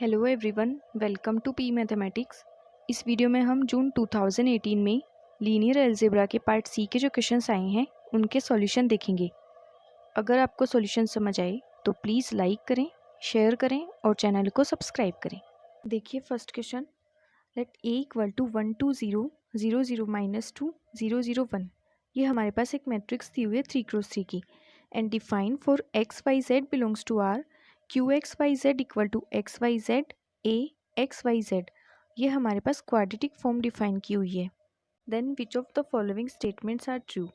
Hello everyone, welcome to P mathematics. इस video में हम जून 2018 में लीनियर अलजेब्रा के पार्ट सी के जो क्वेश्चंस आए हैं उनके सॉल्यूशन देखेंगे। अगर आपको सॉल्यूशन समझ आए तो प्लीज़ लाइक करें, शेयर करें और चैनल को सब्सक्राइब करें। देखिए first question, let A equal to 1 2 0 0 0 -2 0 0 1। ये हमारे पास एक मैट्रिक्स दी हुई है 3x3 की। And define for x y z belongs to R Q x y z equal to x y z A x y z. ये हमारे पास क्वाड्रेटिक फॉर्म डिफाइन की हुई है। Then which of the following statements are true.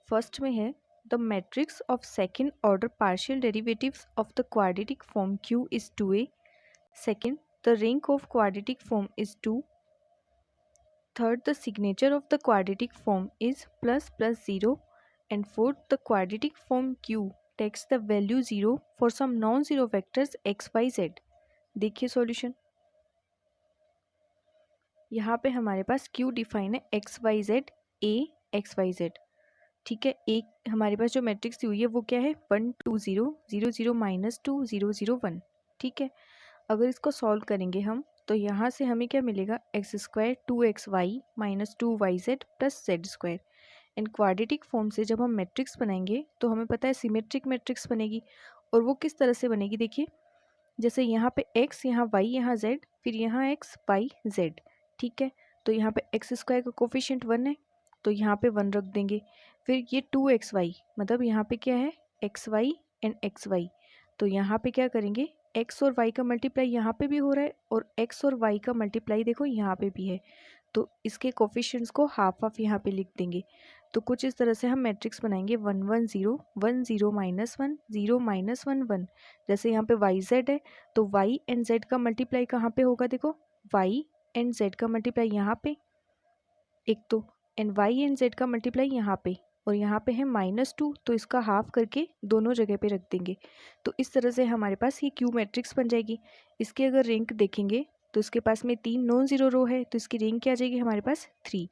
First में है the matrix of second order partial derivatives of the quadratic form Q is 2a। Second, the rank of quadratic form is 2. Third, the signature of the quadratic form is plus plus 0. And fourth, the quadratic form Q takes the value 0 for some non-zero vectors x, y, z. देखिए solution, यहाँ पे हमारे पास Q define है x y z A x y z. ठीक है, एक हमारे पास जो मैट्रिक्स दी हुई है वो क्या है 1 2 0 0 0 -2 0 0 1। ठीक है, अगर इसको सॉल्व करेंगे हम तो यहाँ से हमें क्या मिलेगा x square 2xy -2yz plus Z square. And quadratic form से जब हम मैट्रिक्स बनाएंगे तो हमें पता है सिमेट्रिक मैट्रिक्स बनेगी। और वो किस तरह से बनेगी, देखिए जैसे यहाँ पे x, यहाँ y, यहाँ z, फिर यहाँ x y z। ठीक है, तो यहाँ पे एक्स स्क्वायर का कोफिशिएंट 1 है तो यहाँ पे 1 रख देंगे। फिर ये 2xy मतलब यहाँ पे क्या है xy एंड xy, तो यहाँ पे क्या करेंगे x और y का मल्टीप्लाई यहाँ पे भी हो रहा है और x और y का मल्टीप्लाई देखो यहाँ पे भी है, तो इसके कोफिशिएंट्स को हाफ हाफ यहाँ पे लिख देंगे। तो कुछ इस तरह से हम मैट्रिक्स बनाएंगे 1 1 0 1 0 -1 0 -1 1। जैसे यहाँ पे वाई जेड है तो वाई एंड जेड का मल्टीप्लाई कहाँ पे होगा, देखो वाई एंड जेड का मल्टीप्लाई यहाँ पे एक तो, एंड वाई एंड जेड का मल्टीप्लाई यहाँ पे, और यहाँ पे है -2 तो इसका हाफ करके दोनों जगह पे रख देंगे। तो इस तरह से हमारे पास ये क्यू मैट्रिक्स बन जाएगी। इसके अगर रैंक देखेंगे तो इसके पास में 3 नॉन जीरो रो है तो इसकी रैंक क्या आ जाएगी हमारे पास 3।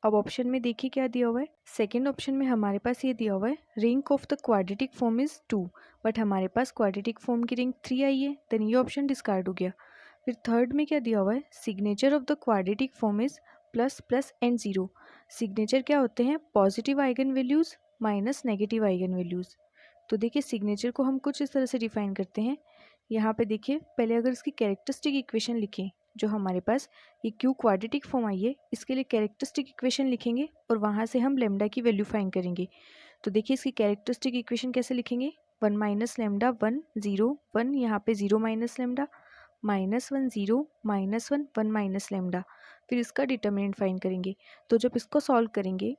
अब ऑप्शन में देखिए क्या दिया हुआ है, सेकेंड ऑप्शन में हमारे पास ये दिया हुआ है rank of the quadratic form is 2, but हमारे पास क्वाड्रेटिक फॉर्म की रैंक 3 आई है, देन ये ऑप्शन डिस्कार्ड हो गया। फिर थर्ड में क्या दिया हुआ है, signature of the quadratic form is plus plus and zero. Signature क्या होते हैं, positive eigen values minus negative eigen values. तो देखिए सिग्नेचर को हम कुछ इस तरह से डिफाइन करते हैं। यहाँ पे देखिए पहले अगर इसकी कैरेक्टरिस्टिक इक्वेशन लिखें, जो हमारे पास ये क्यू क्वाड्रेटिक फॉर्म आई है इसके लिए कैरेक्टरिस्टिक इक्वेशन लिखेंगे और वहाँ से हम लेमडा की वैल्यू फाइंड करेंगे। तो देखिए इसकी कैरेक्टरिस्टिक इक्वेशन कैसे लिखेंगे, 1 माइनस लेमडा 1 0 1, यहाँ पे 0 माइनस लेमडा -1 0 -1 1 माइनस लेमडा। फिर इसका डिटर्मिनेंट फाइंड करेंगे। तो जब इसको सॉल्व करेंगे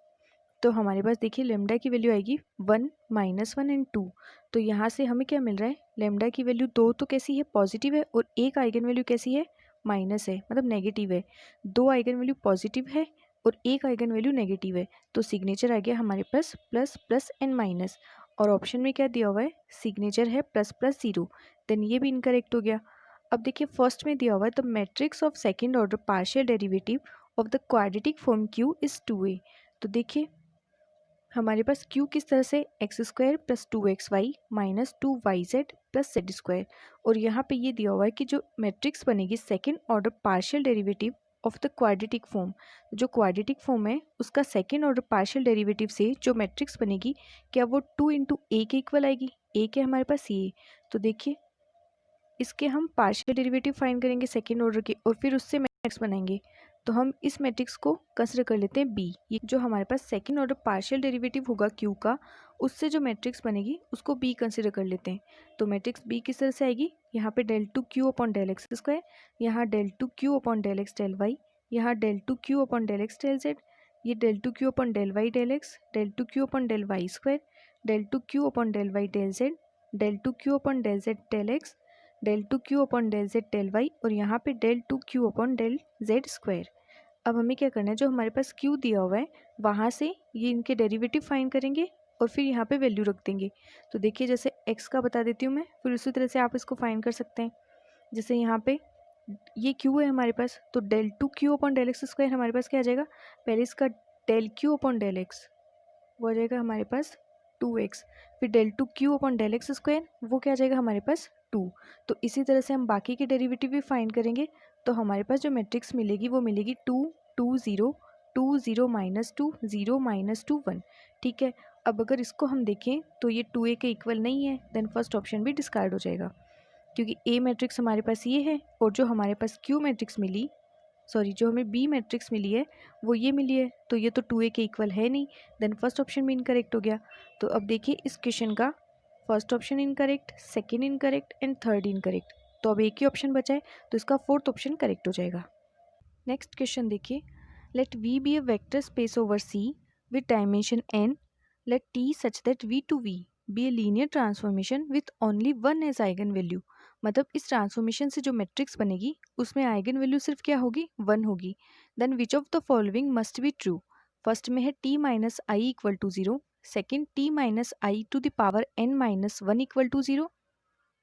तो हमारे पास देखिए लेमडा की वैल्यू आएगी 1 -1 एंड 2। तो यहाँ से हमें क्या मिल रहा है, लेमडा की वैल्यू 2 तो कैसी है पॉजिटिव है और एक आइगन वैल्यू कैसी है माइनस है मतलब नेगेटिव है। 2 आइगन वैल्यू पॉजिटिव है और एक आइगन वैल्यू नेगेटिव है, तो सिग्नेचर आ गया हमारे पास प्लस प्लस एंड माइनस। और ऑप्शन में क्या दिया हुआ है, सिग्नेचर है प्लस प्लस 0, देन ये भी इनकरेक्ट हो गया। अब देखिए फर्स्ट में दिया हुआ है the matrix of second order partial derivative of the quadratic form Q is 2a। तो देखिए हमारे पास q किस तरह से x square plus 2xy -2yz plus Z square, और यहाँ पे ये दिया हुआ है कि जो मैट्रिक्स बनेगी second order partial derivative of the quadratic form, जो क्वाड्रेटिक फॉर्म है उसका सेकेंड ऑर्डर पार्शियल डेरिवेटिव से जो मैट्रिक्स बनेगी क्या वो 2 इंटू ए के इक्वल आएगी। ए के हमारे पास ये, तो देखिए इसके हम पार्शियल डेरिवेटिव फाइंड करेंगे सेकेंड ऑर्डर के और फिर उससे मैट्रिक्स बनाएंगे। तो हम इस मैट्रिक्स को कंसिडर कर लेते हैं बी। ये जो हमारे पास सेकेंड ऑर्डर पार्शियल डेरिवेटिव होगा क्यू का, उससे जो मैट्रिक्स बनेगी उसको बी कंसिडर कर लेते हैं। तो मैट्रिक्स बी किस तरह से आएगी, यहाँ पे del 2 Q upon del X square, यहाँ del 2 Q upon del X del Y, यहाँ del 2 Q upon del X del Z, ये del 2 Q upon del Y del X, del 2 Q upon del Y square, del 2 Q upon del Y del Z, del 2 Q upon del Z del X, del 2 Q upon del Z del Y, और यहाँ पे del 2 Q upon del Z square. अब हमें क्या करना है, जो हमारे पास q दिया हुआ है वहाँ से ये इनके डेरिवेटिव फाइंड करेंगे और फिर यहाँ पे वैल्यू रख देंगे। तो देखिए जैसे x का बता देती हूँ मैं, फिर उसी तरह से आप इसको फाइंड कर सकते हैं। जैसे यहाँ पे ये q है हमारे पास, तो del 2 Q upon del X square हमारे पास क्या आ जाएगा, पहले इसका del q upon del x वो आ जाएगा हमारे पास 2x, फिर del 2 Q upon del X square वो क्या आ जाएगा हमारे पास 2। तो इसी तरह से हम बाकी के डेरिवेटिव भी फाइंड करेंगे। तो हमारे पास जो मैट्रिक्स मिलेगी वो मिलेगी 2 2 0 2 0 -2 0 -2 1। ठीक है, अब अगर इसको हम देखें तो ये 2a के इक्वल नहीं है, देन फर्स्ट ऑप्शन भी डिस्कार्ड हो जाएगा, क्योंकि ए मैट्रिक्स हमारे पास ये है और जो हमारे पास क्यू मैट्रिक्स मिली, सॉरी जो हमें बी मैट्रिक्स मिली है वो ये मिली है, तो ये तो 2a के इक्वल है नहीं, देन फर्स्ट ऑप्शन भी इनकरेक्ट हो गया। तो अब देखिए इस क्वेश्चन का first option incorrect, second incorrect and third incorrect, तो अब एक ही ऑप्शन बचा है, तो इसका फोर्थ ऑप्शन करेक्ट हो जाएगा। नेक्स्ट क्वेश्चन देखिए, let V be a vector space over C with dimension n, let T such that V to V be a linear transformation with only one as eigenvalue. मतलब इस transformation से जो matrix बनेगी उसमें eigen value सिर्फ क्या होगी, 1 होगी। Then which of the following must be true. First में है t minus I equal to 0, second t minus I to the power n minus 1 equal to 0,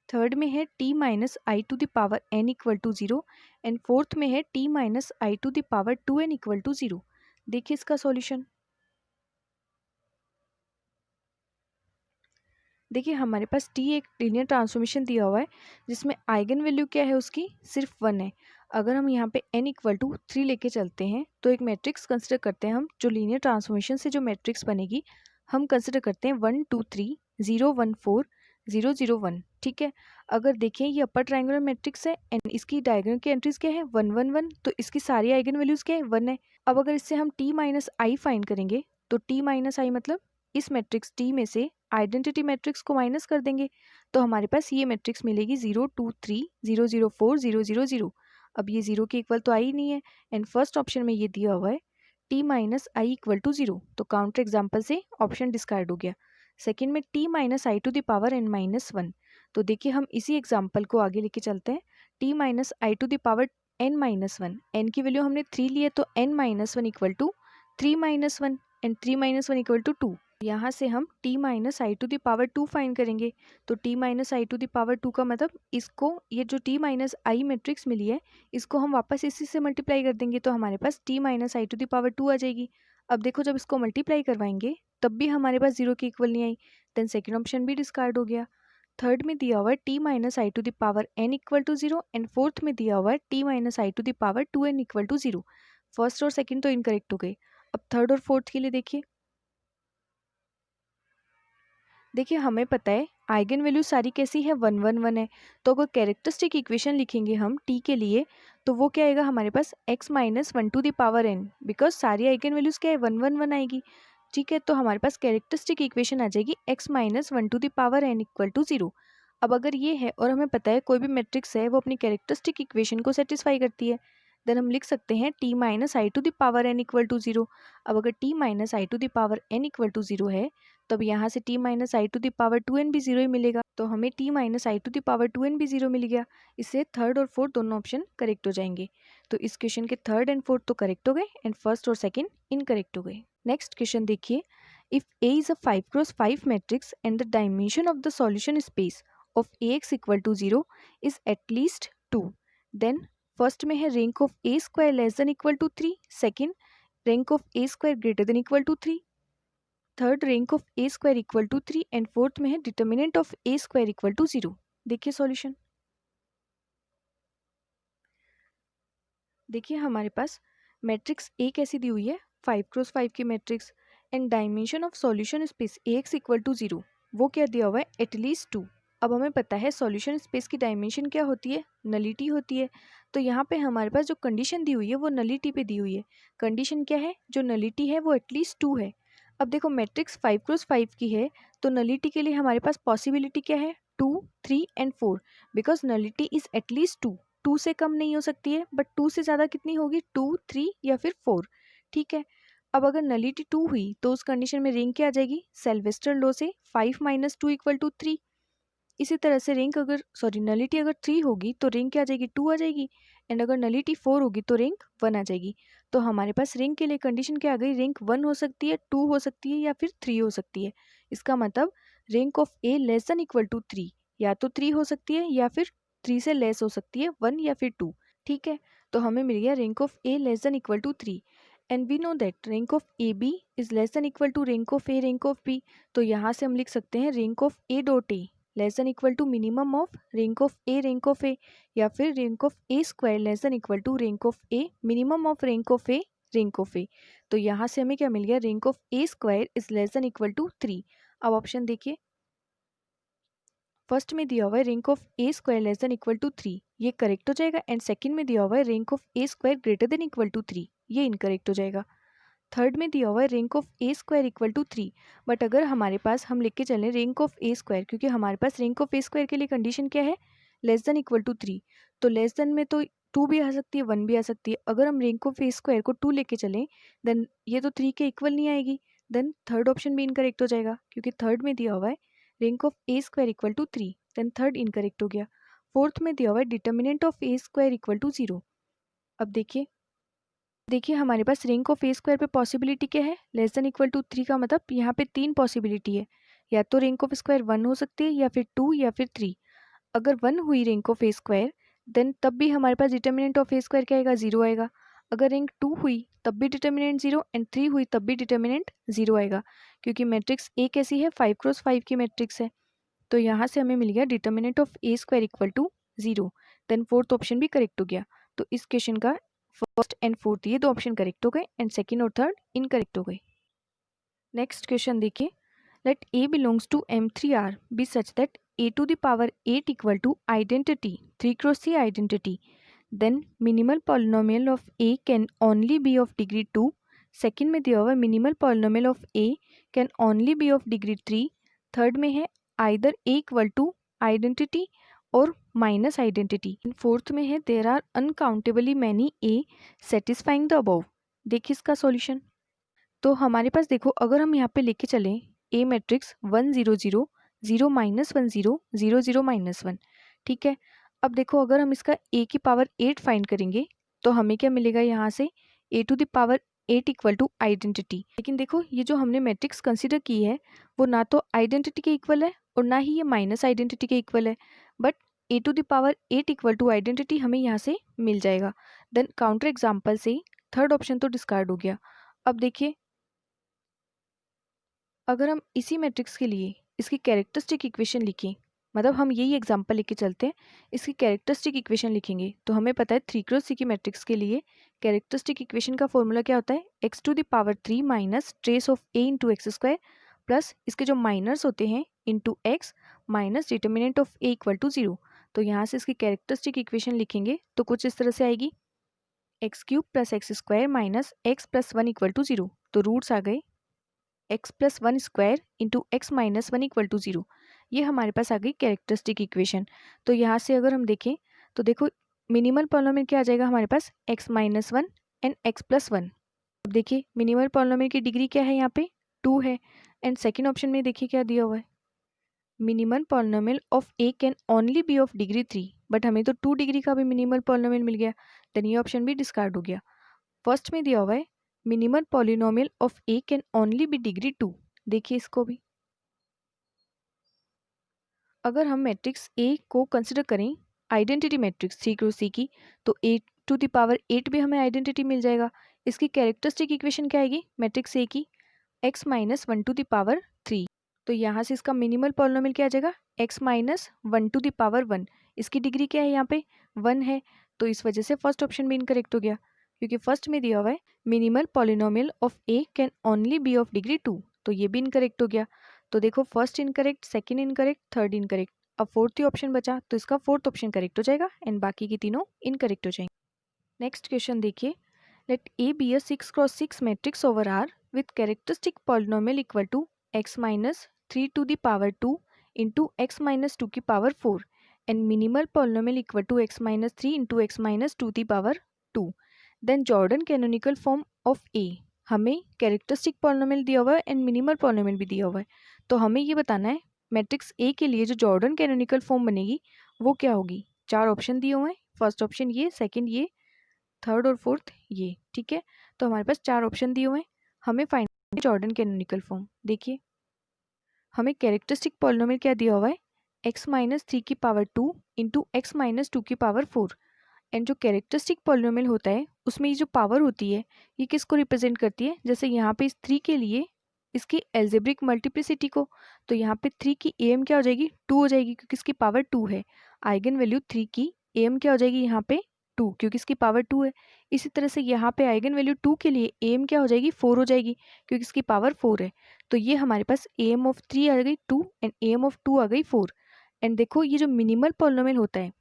third में है t minus I to the power n equal to 0 and fourth में है t minus I to the power 2n equal to 0। देखिए इसका solution, देखिए हमारे पास t एक लीनियर ट्रांसफॉर्मेशन दिया हुआ है जिसमें आइगन वैल्यू क्या है उसकी, सिर्फ 1 है। अगर हम यहाँ पे n इक्वल टू 3 लेके चलते हैं तो एक मैट्रिक्स कंसिडर करते हैं हम, जो लीनियर ट्रांसफॉर्मेशन से जो मैट्रिक्स बनेगी हम कंसिडर करते हैं 1 2 3 0 1 4 0 0 1। ठीक है, अगर देखें ये अपर ट्रायंगुलर मैट्रिक्स है एंड इसकी डायग्राम की एंट्रीज क्या है 1 1 1, तो इसकी सारी आइगन वैल्यूज क्या है 1 है। अब अगर इससे हम t माइनस आई फाइंड करेंगे तो t माइनस आई मतलब इस मैट्रिक्स t में से आइडेंटिटी मैट्रिक्स को माइनस कर देंगे, तो हमारे पास ये मैट्रिक्स मिलेगी 0 2 3 0 0 4 0 0 0। अब ये 0 के इक्वल तो आ ही नहीं है एंड फर्स्ट ऑप्शन में ये दिया हुआ है t minus I equal to 0, तो काउंटर एग्जाम्पल से ऑप्शन डिस्कार्ड हो गया। सेकेंड में t minus I to the power n minus 1, तो देखिए हम इसी एग्जाम्पल को आगे लेके चलते हैं। t minus I to the power n minus 1, n की वैल्यू हमने 3 ली है तो n minus 1 equal to 3 minus 1 and 3 minus 1 equal to 2। यहाँ से हम t minus I to the power 2 find करेंगे, तो t minus I to the power 2 का मतलब इसको, ये जो t माइनस आई मैट्रिक्स मिली है इसको हम वापस इसी से मल्टीप्लाई कर देंगे, तो हमारे पास t minus I to the power 2 आ जाएगी। अब देखो जब इसको मल्टीप्लाई करवाएंगे तब भी हमारे पास 0 के इक्वल नहीं आई, देन सेकेंड ऑप्शन भी डिस्कार्ड हो गया। थर्ड में दिया हुआ है t minus I to the power n equal to 0 and fourth में दिया हुआ है t minus I to the power 2n equal to 0। First और सेकेंड तो इनकरेक्ट हो गए। अब थर्ड और फोर्थ के लिए देखिए, देखिए हमें पता है आइगन वैल्यू सारी कैसी है 1 1 1 है, तो अगर कैरेक्टरिस्टिक इक्वेशन लिखेंगे हम t के लिए तो वो क्या आएगा हमारे पास x minus 1 to the power n, because सारी आइगन वैल्यूज क्या है 1 1 1 आएगी। ठीक है, तो हमारे पास कैरेक्टरिस्टिक इक्वेशन आ जाएगी x minus 1 to the power n equal to 0। अब अगर ये है और हमें पता है कोई भी मैट्रिक्स है वो अपनी कैरेक्टरिस्टिक इक्वेशन को सेटिस्फाई करती है, देन हम लिख सकते हैं t minus I to the power n equal to 0। अब अगर t minus I to the power n equal to 0 है तो अब यहाँ से t minus I to the power 2n भी 0 ही मिलेगा, तो हमें t minus I to the power 2n भी 0 मिल गया। इससे थर्ड और फोर्थ दोनों ऑप्शन करेक्ट हो जाएंगे। तो इस क्वेश्चन के थर्ड एंड फोर्थ तो करेक्ट हो गए एंड फर्स्ट और सेकंड इनकरेक्ट हो गए। नेक्स्ट क्वेश्चन देखिए, if A is a 5x5 matrix and the dimension of the solution space of Ax equal to 0 is at least 2, then first में है rank of A square less than equal to 3, second rank of A square greater than equal to 3, third rank of A square equal to 3 and fourth में है determinant of A square equal to 0। देखिए solution, देखिए हमारे पास matrix A कैसी दी हुई है 5x5 की matrix and dimension of solution space Ax equal to 0, वो क्या दिया हुआ है एटलीस्ट 2। अब हमें पता है सॉल्यूशन स्पेस की डायमेंशन क्या होती है, नलिटी होती है, तो यहाँ पे हमारे पास जो कंडीशन दी हुई है वो नलिटी पे दी हुई है। कंडीशन क्या है, जो नलिटी है वो एटलीस्ट 2 है। अब देखो मैट्रिक्स 5x5 की है तो नलिटी के लिए हमारे पास पॉसिबिलिटी क्या है 2 3 and 4, because nullity is at least 2, 2 से कम नहीं हो सकती है, बट 2 से ज़्यादा कितनी होगी 2 3 या फिर 4। ठीक है, अब अगर नलिटी 2 हुई तो उस कंडीशन में रिंग क्या आ जाएगी, सेल्वेस्टर लॉ से 5 माइनस 2 इक्वल टू 3। इसी तरह से रिंग अगर, सॉरी नलिटी अगर 3 होगी तो रिंग क्या आ जाएगी 2 आ जाएगी, एंड अगर नलिटी 4 होगी तो रिंग 1 आ जाएगी। तो हमारे पास रिंग के लिए कंडीशन क्या आ गई, रिंग 1 हो सकती है, 2 हो सकती है या फिर 3 हो सकती है। इसका मतलब rank of A less than equal to 3, या तो 3 हो सकती है या फिर 3 से लेस हो सकती है, 1 या फिर 2। ठीक है, तो हमें मिल गया ring of A less than equal to 3 and we know that ring of A B is less than equal to ring of A ring of B. तो यहाँ से हम लिख सकते हैं ring of A dot A less than equal to minimum of rank of A, या फिर rank of A square less than equal to rank of A minimum of rank of ए। तो यहाँ से हमें क्या मिल गया, rank of A square is less than equal to 3। अब ऑप्शन देखिए, फर्स्ट में दिया हुआ है rank of A square less than equal to 3, ये करेक्ट हो जाएगा। एंड सेकंड में दिया हुआ है rank of A square greater than equal to 3, ये इनकरेक्ट हो जाएगा। थर्ड में दिया हुआ है rank of A square equal to 3, but अगर हमारे पास हम लिख के चलें रैंक ऑफ ए स्क्वायर, क्योंकि हमारे पास रैंक ऑफ ए स्क्वायर के लिए कंडीशन क्या है, लेस देन इक्वल टू 3। तो लेस देन में तो 2 भी आ सकती है, 1 भी आ सकती है। अगर हम रैंक ऑफ ए स्क्वायर को 2 लेके चलें देन ये तो 3 के इक्वल नहीं आएगी, देन थर्ड ऑप्शन भी इनकरेक्ट हो जाएगा, क्योंकि थर्ड में दिया हुआ है rank of A square equal to 3, then third incorrect हो गया। फोर्थ में दिया हुआ है determinant of A square equal to 0। अब देखिए हमारे पास रैंक ऑफ ए स्क्वायर पे पॉसिबिलिटी क्या है, लेस देन इक्वल टू 3 का मतलब यहाँ पे 3 पॉसिबिलिटी है, या तो रैंक ऑफ स्क्वायर 1 हो सकती है, या फिर 2, या फिर 3। अगर 1 हुई rank of A square then तब भी हमारे पास डिटर्मिनेंट ऑफ ए स्क्वायर क्या आएगा, 0 आएगा। अगर रैंक 2 हुई तब भी डिटर्मिनेंट 0, एंड 3 हुई तब भी डिटर्मिनेंट 0 आएगा, क्योंकि मैट्रिक्स ए कैसी है, 5x5 की मैट्रिक्स है। तो यहाँ से हमें मिल गया determinant of A square equal to 0, then fourth option भी करेक्ट हो गया। तो इस क्वेश्चन का फर्स्ट एंड फोर्थ ये दो ऑप्शन करेक्ट हो गए, एंड सेकंड और थर्ड इनकरेक्ट हो गए। नेक्स्ट क्वेश्चन देखिए, let A belongs to M3R be such that a to the power 8 equal to identity 3 cross 3 identity, then minimal polynomial of a can only be of degree 2। Second में दिया हुआ है minimal polynomial of a can only be of degree 3। Third में है either a equal to identity और minus identity. Fourth में है there are uncountably many a satisfying the above। देखिए इसका सॉल्यूशन। तो हमारे पास देखो, अगर हम यहाँ पे लेके चलें ए मैट्रिक्स 1 0 0 0 माइनस 1 0 0 0 माइनस 1, ठीक है। अब देखो अगर हम इसका ए की पावर 8 फाइंड करेंगे तो हमें क्या मिलेगा यहाँ से, A to the power 8 equal to identity. लेकिन देखो ये जो हमने मैट्रिक्स कंसिडर की है वो ना तो आइडेंटिटी के इक्वल है और ना ही ये माइनस आइडेंटिटी के इक्वल है, but A to the power 8 equal to identity हमें यहाँ से मिल जाएगा। देन काउंटर एग्जाम्पल से थर्ड ऑप्शन तो डिस्कार्ड हो गया। अब देखिए अगर हम इसी मैट्रिक्स के लिए इसकी कैरेक्टरिस्टिक इक्वेशन लिखें, मतलब हम यही एग्जांपल लेके चलते हैं, इसकी कैरेक्टरिस्टिक इक्वेशन लिखेंगे तो हमें पता है 3 क्रॉस 3 की मैट्रिक्स के लिए कैरेक्टरिस्टिक इक्वेशन का फॉर्मूला क्या होता है, x to the power 3 minus trace of A into x square plus इसके जो माइनर्स होते हैं into x minus determinant of A equal to 0। तो यहाँ से इसकी कैरेक्टरिस्टिक इक्वेशन लिखेंगे तो कुछ इस तरह से आएगी, x cube plus x square minus x plus 1 equal to 0। तो रूट्स आ गए x plus 1 square into x minus 1 equal to 0। ये हमारे पास आ गई कैरेक्टरिस्टिक इक्वेशन। तो यहाँ से अगर हम देखें तो देखो मिनिमल पॉलिनोमियल क्या आ जाएगा हमारे पास, x minus 1 and x plus 1। अब देखिए मिनिमल पॉलिनोमियल की डिग्री क्या है, यहाँ पे 2 है। एंड सेकेंड ऑप्शन में देखिए क्या दिया हुआ है, minimal polynomial of A can only be of degree 3, but हमें तो 2 डिग्री का भी मिनिमल पॉलिनोमियल मिल गया, देन ये ऑप्शन भी डिस्कार्ड हो गया। फर्स्ट में दिया हुआ है minimal polynomial of A can only be degree 2। देखिए इसको भी, अगर हम मैट्रिक्स ए को कंसिडर करें आइडेंटिटी मैट्रिक्स 3 क्रॉस 3 की, तो ए टू द पावर 8 भी हमें आइडेंटिटी मिल जाएगा। इसकी कैरेक्टरिस्टिक इक्वेशन क्या आएगी मैट्रिक्स ए की, x minus 1 to the power 3। तो यहाँ से इसका मिनिमल पॉलिनोमियल क्या आ जाएगा, x minus 1 to the power 1। इसकी डिग्री क्या है यहाँ पे 1 है, तो इस वजह से फर्स्ट ऑप्शन भी इनकरेक्ट हो गया, क्योंकि फर्स्ट में दिया हुआ है minimal polynomial of A can only be of degree 2, तो ये भी इनकरेक्ट हो गया। तो देखो first incorrect, second incorrect, third incorrect, अब फोर्थ ही ऑप्शन बचा तो इसका फोर्थ ऑप्शन करेक्ट हो जाएगा एंड बाकी की तीनों इनकरेक्ट हो जाएंगे। नेक्स्ट क्वेश्चन देखिए, let A be a 6 cross 6 matrix over R with characteristic polynomial equal to x minus 3 to the power 2 into x minus 2 की power 4 and minimal polynomial equal to x minus 3 into x minus 2 the power 2। Then Jordan canonical form of A, हमें characteristic polynomial दिया हुआ है and minimal polynomial भी दिया हुआ है। तो हमें ये बताना है मैट्रिक्स ए के लिए जो जॉर्डन कैनोनिकल फॉर्म बनेगी वो क्या होगी। 4 ऑप्शन दिए हुए हैं, फर्स्ट ऑप्शन ये, सेकंड ये, थर्ड और फोर्थ ये, ठीक है। तो हमारे पास 4 ऑप्शन दिए हुए हैं, हमें फाइंड जॉर्डन कैनोनिकल फॉर्म। देखिए हमें कैरेक्टरिस्टिक पॉलिनोमियल क्या दिया हुआ है, एक्स माइनस 3 की पावर 2 इंटू एक्स माइनस 2 की पावर 4। एंड जो कैरेक्टरिस्टिक पॉलिनोमियल होता है उसमें ये जो पावर होती है ये किसको रिप्रेजेंट करती है, जैसे यहाँ पे इस 3 के लिए इसकी एल्जेब्रिक मल्टीप्लिसिटी को, तो यहाँ पे 3 की AM क्या हो जाएगी 2 हो जाएगी क्योंकि इसकी पावर 2 है। आइगन वैल्यू 3 की AM क्या हो जाएगी यहाँ पे 2 क्योंकि इसकी पावर 2 है। इसी तरह से यहाँ पे आइगन वैल्यू 2 के लिए AM क्या हो जाएगी 4 हो जाएगी क्योंकि इसकी पावर 4 है। तो ये हमारे पास AM ऑफ 3 आ गई 2 एंड AM ऑफ 2 आ गई 4। एंड देखो ये जो मिनिमल पॉलिनोमियल होता है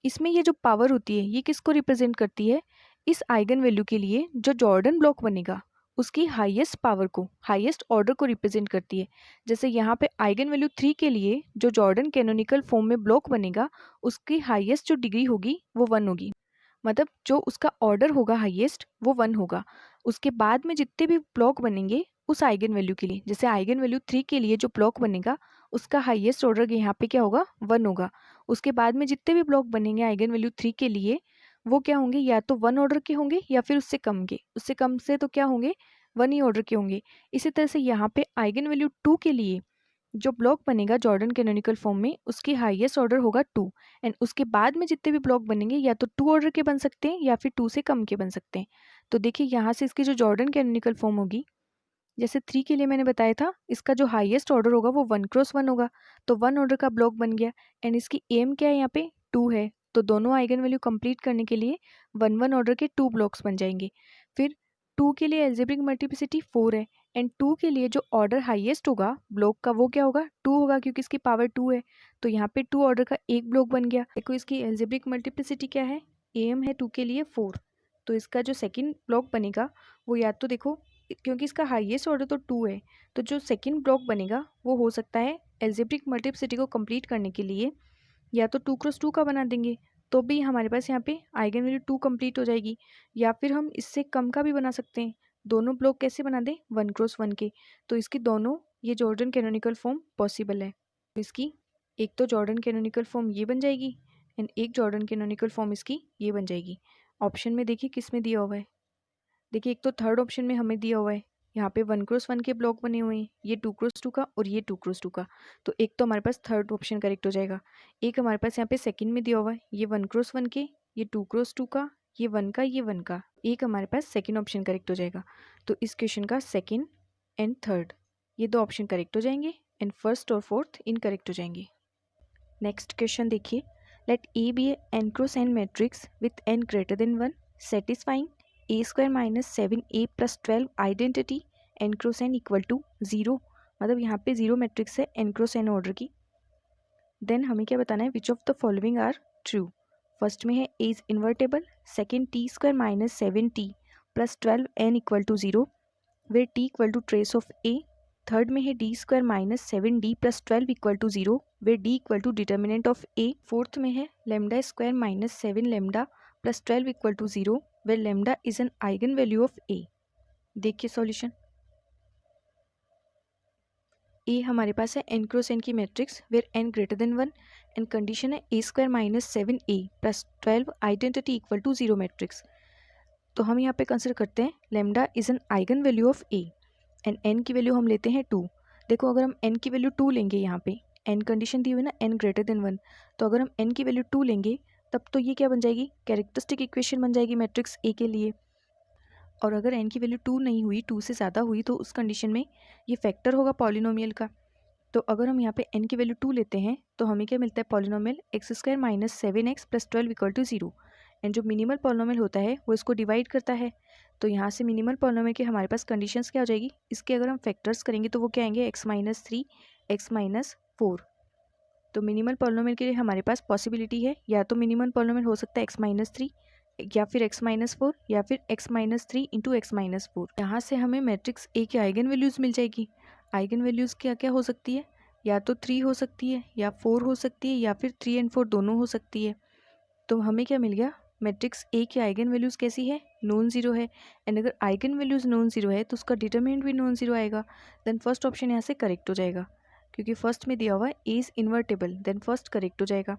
इसमें ये जो पावर होती है ये किसको रिप्रेजेंट करती है, इस आइगन वैल्यू के लिए जो जॉर्डन ब्लॉक बनेगा उसकी हाईएस्ट पावर को, हाईएस्ट ऑर्डर को रिप्रेजेंट करती है। जैसे यहाँ पे आइगन वैल्यू 3 के लिए जो जॉर्डन कैनोनिकल फॉर्म में ब्लॉक बनेगा उसकी हाईएस्ट जो डिग्री होगी वो 1 होगी, मतलब जो उसका ऑर्डर होगा हाईएस्ट वो 1 होगा। उसके बाद में जितने भी ब्लॉक बनेंगे उस आइगन वैल्यू के लिए, जैसे आइगन वैल्यू 3 के लिए जो ब्लॉक बनेगा उसका हाईएस्ट ऑर्डर यहाँ पे क्या होगा 1 होगा। उसके बाद में जितने भी ब्लॉक बनेंगे आइगन वैल्यू 3 के लिए वो क्या होंगे, या तो 1 ऑर्डर के होंगे या फिर उससे कम के, उससे कम से तो क्या होंगे 1 ही ऑर्डर के होंगे। इसी तरह से यहाँ पे आइगन वैल्यू 2 के लिए जो ब्लॉक बनेगा जॉर्डन कैनोनिकल फॉर्म में उसकी हाईएस्ट ऑर्डर होगा 2 एंड उसके बाद में जितने भी ब्लॉक बनेंगे या तो 2 ऑर्डर के बन सकते हैं या फिर 2 से कम के बन सकते हैं। तो देखिए यहाँ से इसकी जो जॉर्डन कैनोनिकल फॉर्म होगी, जैसे 3 के लिए मैंने बताया था इसका जो हाईएस्ट ऑर्डर होगा वो 1x1 होगा, तो 1 ऑर्डर का ब्लॉक बन गया एंड इसकी एम क्या है यहाँ पे 2 है, तो दोनों आइगन वैल्यू कंप्लीट करने के लिए 1 ऑर्डर के 2 ब्लॉक्स बन जाएंगे। फिर 2 के लिए एल्जेब्रिक मल्टीप्लिसिटी 4 है एंड 2 के लिए जो ऑर्डर हाईएस्ट होगा ब्लॉक का वो क्या होगा 2 होगा क्योंकि इसकी पावर 2 है, तो यहाँ पे 2 ऑर्डर का एक ब्लॉक बन गया। देखो इसकी एल्जेब्रिक मल्टीप्लिसिटी क्या है, एम है 2 के लिए 4, तो इसका जो सेकेंड ब्लॉक बनेगा वो या तो देखो क्योंकि इसका हाईएस्ट ऑर्डर तो 2 है तो जो सेकंड ब्लॉक बनेगा वो हो सकता है एल्जेब्रिक मल्टीप्लिसिटी को कंप्लीट करने के लिए या तो 2x2 का बना देंगे तो भी हमारे पास यहाँ पे आइगन वैल्यू 2 कंप्लीट हो जाएगी, या फिर हम इससे कम का भी बना सकते हैं। दोनों ब्लॉक कैसे बना दें 1x1 के, तो इसकी दोनों ये जॉर्डन कैनोनिकल फॉर्म पॉसिबल है। तो इसकी एक तो जॉर्डन कैनोनिकल फॉर्म ये बन जाएगी एंड एक जॉर्डन कैनोनिकल फॉर्म इसकी ये बन जाएगी। ऑप्शन में देखिए किस में दिया हुआ है, देखिए एक तो थर्ड ऑप्शन में हमें दिया हुआ है यहाँ पे 1x1 के ब्लॉक बने हुए हैं, ये 2x2 का और ये 2x2 का, तो एक तो हमारे पास थर्ड ऑप्शन करेक्ट हो जाएगा। एक हमारे पास यहाँ पे सेकंड में दिया हुआ है ये 1x1 के, ये 2x2 का, ये 1 का, ये 1 का, एक हमारे पास सेकंड ऑप्शन करेक्ट हो जाएगा। तो इस क्वेश्चन का सेकंड एंड थर्ड ये दो ऑप्शन करेक्ट हो जाएंगे एंड फर्स्ट और फोर्थ इनकरेक्ट हो जाएंगे। नेक्स्ट क्वेश्चन देखिए, let A be n cross n matrix with n greater than 1 satisfying a² minus 7a plus 12 identity n cross n equal to 0, मतलब यहाँ पे 0 मैट्रिक्स है n क्रॉस n ऑर्डर की। Then हमें क्या बताना है, which of the following are true. First में है a is invertible, second t² minus 7t plus 12n equal to 0 where t equal to trace of a। Third में है d² minus 7d plus 12 equal to 0 where d equal to determinant of a। Fourth में है λ² minus 7 lambda plus 12 equal to 0 where lambda is an eigen value of a। देखिए solution, a हमारे पास है n cross n की matrix where n greater than 1 and condition है a² minus 7a plus 12 identity equal to 0 matrix. तो हम यहाँ पे कंसिडर करते हैं lambda is an eigen value of a and n की वैल्यू हम लेते हैं 2। देखो अगर हम n की वैल्यू 2 लेंगे, यहाँ पे n कंडीशन दी हुई ना n ग्रेटर देन 1, तो अगर हम n की वैल्यू 2 लेंगे तब तो ये क्या बन जाएगी, कैरेक्टरिस्टिक इक्वेशन बन जाएगी मैट्रिक्स a के लिए। और अगर n की वैल्यू 2 नहीं हुई, 2 से ज़्यादा हुई, तो उस कंडीशन में ये फैक्टर होगा पॉलिनोमियल का। तो अगर हम यहाँ पे n की वैल्यू 2 लेते हैं तो हमें क्या मिलता है, polynomial x² minus 7x plus 12 equal to 0 and जो मिनिमल पॉलिनोमियल होता है वो इसको डिवाइड करता है। तो यहाँ से मिनिमल पॉलिनोमियल के हमारे पास कंडीशंस क्या हो जाएगी, इसके अगर हम फैक्टर्स करेंगे तो वो क्या आएंगे x माइनस 3 x माइनस 4। तो मिनिमल पॉलिनोमियल के लिए हमारे पास पॉसिबिलिटी है या तो मिनिमल पॉलिनोमियल हो सकता है x माइनस 3 या फिर x माइनस 4 या फिर x minus 3 into x minus 4। यहाँ से हमें मैट्रिक्स A की आइगन वैल्यूज़ मिल जाएगी। आइगन वैल्यूज़ क्या क्या हो सकती है, या तो 3 हो सकती है या 4 हो सकती है या फिर 3 एंड 4 दोनों हो सकती है। तो हमें क्या मिल गया, मैट्रिक्स A की आइगन वैल्यूज़ कैसी है, नॉन ज़ीरो है एंड अगर आइगन वैल्यूज़ नॉन ज़ीरो है तो उसका डिटरमिनेंट भी नॉन ज़ीरो आएगा। देन फर्स्ट ऑप्शन यहाँ से करेक्ट हो जाएगा क्योंकि फर्स्ट में दिया हुआ है A is invertible, then first correct हो जाएगा।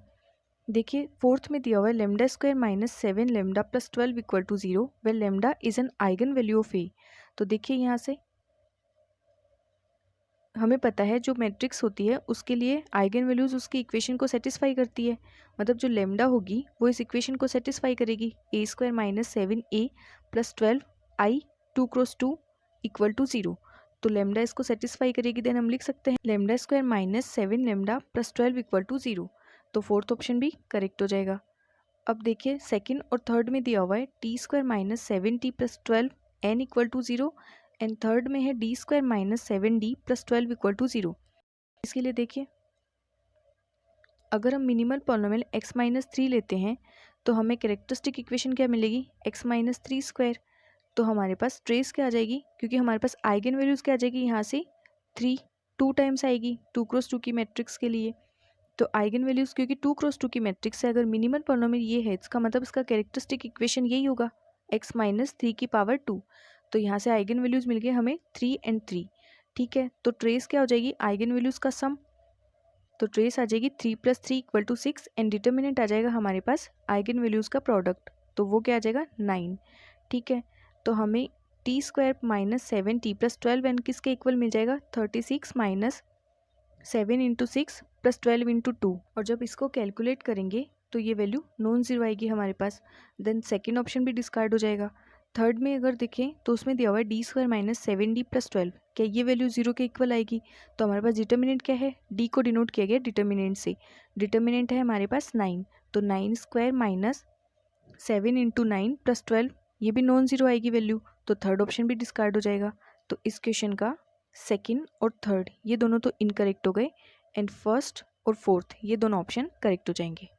देखिए फोर्थ में दिया हुआ है λ² minus 7 lambda plus 12 equal to 0 where lambda is an eigen value of A। तो देखिए यहाँ से हमें पता है जो मैट्रिक्स होती है उसके लिए आइगन वैल्यूज़ उसकी इक्वेशन को सेटिस्फाई करती है, मतलब जो लैम्डा होगी वो इस इक्वेशन को सेटिस्फाई करेगी, a² minus 7a plus 12 i 2x2 equal to 0। तो लेमडा इसको सेटिस्फाई करेगी, देन हम लिख सकते हैं lambda square minus 7 lambda plus 12 equal to 0। तो फोर्थ ऑप्शन भी करेक्ट हो जाएगा। अब देखिए सेकंड और थर्ड में दिया हुआ है T square minus 7t plus 12 n equal to 0 and third में है D square minus 7d plus 12 equal to 0। इसके लिए देखिए अगर हम मिनिमल पॉलिनोमियल x माइनस 3 लेते हैं तो हमें कैरेक्टरिस्टिक इक्वेशन क्या मिलेगी, x माइनस 3 स्क्वायर। तो हमारे पास ट्रेस क्या आ जाएगी, क्योंकि हमारे पास आइगन वैल्यूज़ क्या आ जाएगी, यहाँ से 3 2 टाइम्स आएगी 2 क्रॉस 2 की मैट्रिक्स के लिए। तो आइगन वैल्यूज़ क्योंकि 2 क्रॉस 2 की मैट्रिक्स है, अगर मिनिमल पॉलिनोमियल ये है इसका मतलब इसका कैरेक्टरिस्टिक इक्वेशन यही होगा x माइनस 3 की पावर 2। तो यहाँ से आइगन वैल्यूज़ मिल गए हमें 3 एंड 3। ठीक है, तो ट्रेस क्या हो जाएगी, आइगन वैल्यूज़ का सम। तो ट्रेस आ जाएगी 3 plus 3 equal to 6 and determinant आ जाएगा हमारे पास आइगन वैल्यूज़ का प्रोडक्ट, तो वो क्या आ जाएगा 9। ठीक है, तो हमें T square minus 7t plus 12 n किसके इक्वल मिल जाएगा, 36 माइनस 7 इंटू 6 प्लस 12 इंटू 2। और जब इसको कैलकुलेट करेंगे तो ये वैल्यू नॉन जीरो आएगी हमारे पास, देन सेकेंड ऑप्शन भी डिस्कार्ड हो जाएगा। थर्ड में अगर देखें तो उसमें दिया हुआ है D square minus 7d plus 12, क्या ये वैल्यू जीरो के इक्वल आएगी। तो हमारे पास डिटर्मिनेंट क्या है, डी को डिनोट किया गया डिटर्मिनेंट से, डिटर्मिनेंट है हमारे पास 9। तो 9 स्क्वायर माइनस 7 इंटू 9 प्लस 12, ये भी नॉन जीरो आएगी वैल्यू, तो थर्ड ऑप्शन भी डिस्कार्ड हो जाएगा। तो इस क्वेश्चन का सेकंड और थर्ड ये दोनों तो इनकरेक्ट हो गए एंड फर्स्ट और फोर्थ ये दोनों ऑप्शन करेक्ट हो जाएंगे।